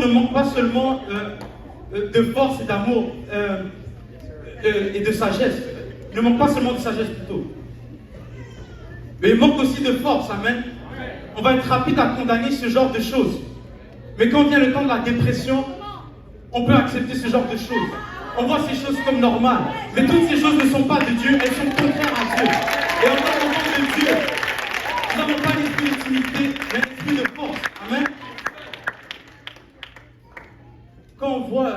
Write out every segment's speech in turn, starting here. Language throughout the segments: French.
ne manque pas seulement de force et d'amour et de sagesse. Il ne manque pas seulement de sagesse plutôt. Mais il manque aussi de force, amen. On va être rapide à condamner ce genre de choses. Mais quand vient le temps de la dépression, on peut accepter ce genre de choses. On voit ces choses comme normales. Mais toutes ces choses ne sont pas de Dieu, elles sont contraires à Dieu. Et en tant qu'enfant de Dieu, nous n'avons pas l'esprit de timidité, mais l'esprit de force. Amen. Quand on voit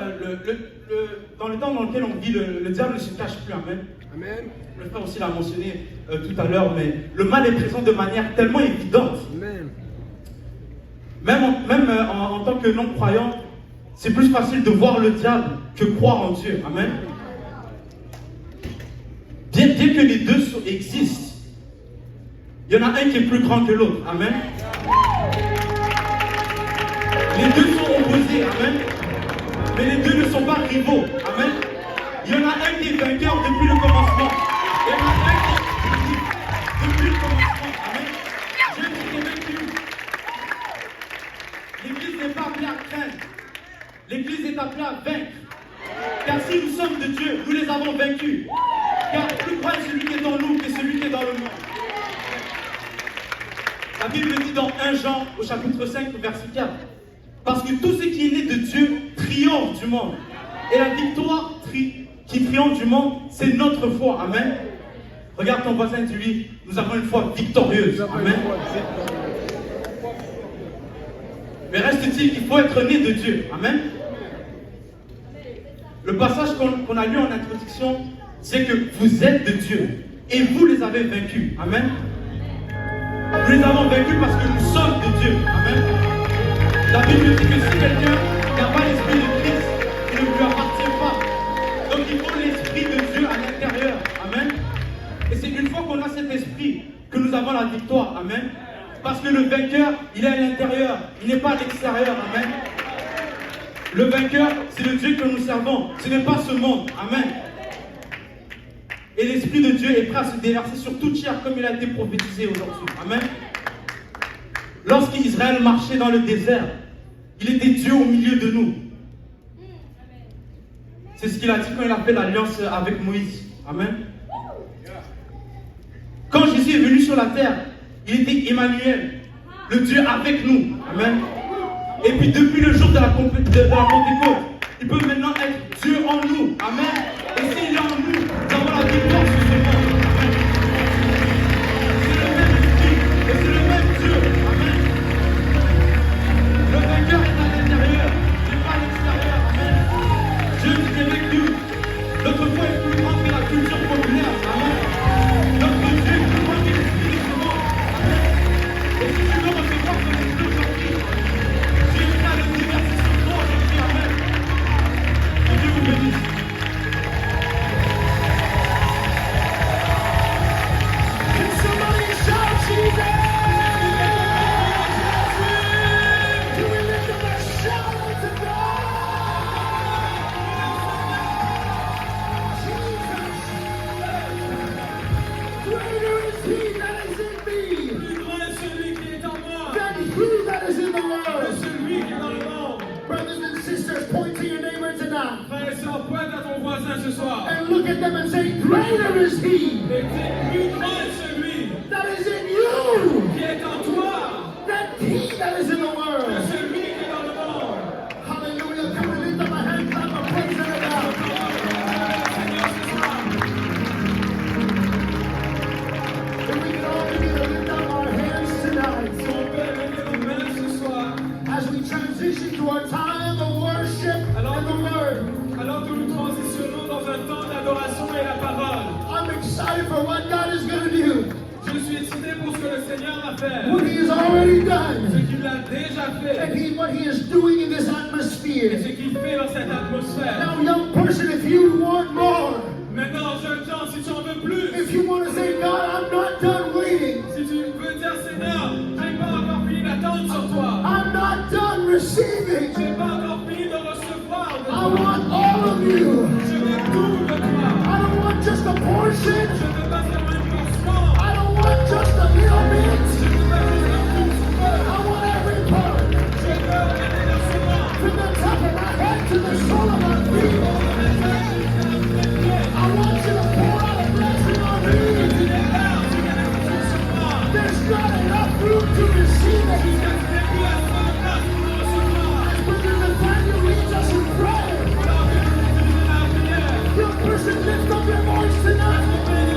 dans le temps dans lequel on vit, le diable ne se cache plus. Amen. Amen. Le frère aussi l'a mentionné tout à l'heure, mais le mal est présent de manière tellement évidente. Amen. Même en tant que non-croyant, c'est plus facile de voir le diable que croire en Dieu. Amen. Bien que les deux existent, il y en a un qui est plus grand que l'autre. Amen. Les deux sont opposés. Amen. Mais les deux ne sont pas rivaux. Amen. Il y en a un qui est vainqueur depuis le commencement. Il y en a un qui est vainqueur depuis le commencement. Amen. Jésus est vaincu. L'Église n'est pas appelée à craindre. L'Église est appelée à vaincre. Car si nous sommes de Dieu, nous les avons vaincus. Car plus grand est celui qui est en nous que celui qui est dans le monde. La Bible dit dans 1 Jean au chapitre 5 verset 4. Parce que tout ce qui est né de Dieu triomphe du monde. Et la victoire qui triomphe du monde, c'est notre foi. Amen. Regarde ton voisin, dis-lui, nous avons une foi victorieuse. Amen. Mais reste-t-il qu'il faut être né de Dieu. Amen. Le passage qu'on a lu en introduction, c'est que vous êtes de Dieu et vous les avez vaincus. Amen. Nous les avons vaincus parce que nous sommes de Dieu. Amen. La Bible dit que si quelqu'un n'a pas l'esprit de Christ, il ne lui appartient pas. Donc il faut l'esprit de Dieu à l'intérieur. Amen. Et c'est une fois qu'on a cet esprit que nous avons la victoire. Amen. Parce que le vainqueur, il est à l'intérieur, il n'est pas à l'extérieur. Amen. Le vainqueur, c'est le Dieu que nous servons. Ce n'est pas ce monde. Amen. Et l'Esprit de Dieu est prêt à se déverser sur toute chair comme il a été prophétisé aujourd'hui. Amen. Lorsqu'Israël marchait dans le désert, il était Dieu au milieu de nous. C'est ce qu'il a dit quand il a fait l'alliance avec Moïse. Amen. Quand Jésus est venu sur la terre, il était Emmanuel, le Dieu avec nous. Amen. Et puis depuis le jour de la Pentecôte, il peut maintenant être Dieu en nous. Amen. Et s'il est en nous, nous avons la victoire sur ce monde. Amen. C'est le même esprit et c'est le même Dieu. Amen. Le vainqueur est à l'intérieur, il n'est pas à l'extérieur. Amen. Dieu est avec nous. Notre foi est plus grande que la culture populaire. Amen. Notre Dieu est plus grand que l'esprit de ce monde. Amen. Et si tu veux recevoir ton esprit aujourd'hui, Dieu est prêt à le déverser sur toi aujourd'hui. Amen. Que Dieu vous bénisse. Frères et sœurs, pointe à ton voisin ce soir. And look at them and say, greater is he Et dis, plus grand est celui that is in you qui est en toi than he that is in the que world. celui qui est dans le monde. Hallelujah. Can we lift up our hands, clap our praise and it out? If we can all begin to lift up our hands tonight Si on peut lever nos mains ce soir, as we transition to our time of worship and the word. alors que nous transitionnons dans un temps d'adoration et la parole. I'm excited for what God is going to do, Je suis excité pour ce que le Seigneur a fait, what he has already ce done, qu'il a déjà and fait what he is doing in this et atmosphere. ce qu'il fait dans cette atmosphère. Now, young person, if you want more, Maintenant, jeune gens, si tu en veux plus, if you want to say, God, I'm not done waiting, si tu veux dire Seigneur, j'ai pas encore fini d'attendre sur toi, I'm not done receiving, j'ai pas encore fini de recevoir de I toi, want all of you. je veux tout de toi, I don't want just a portion, je veux pas seulement une portion, I don't want just a little bit, je veux pas juste un tout petit peu, I want every part. je veux un déversement. From the not enough room to receive it. Jusqu'à ce qu'il n'y ait plus assez de place pour le recevoir. But there's a time to reach us in prayer. Alors que nous utilisons la prière. Young person, lift up your voice tonight.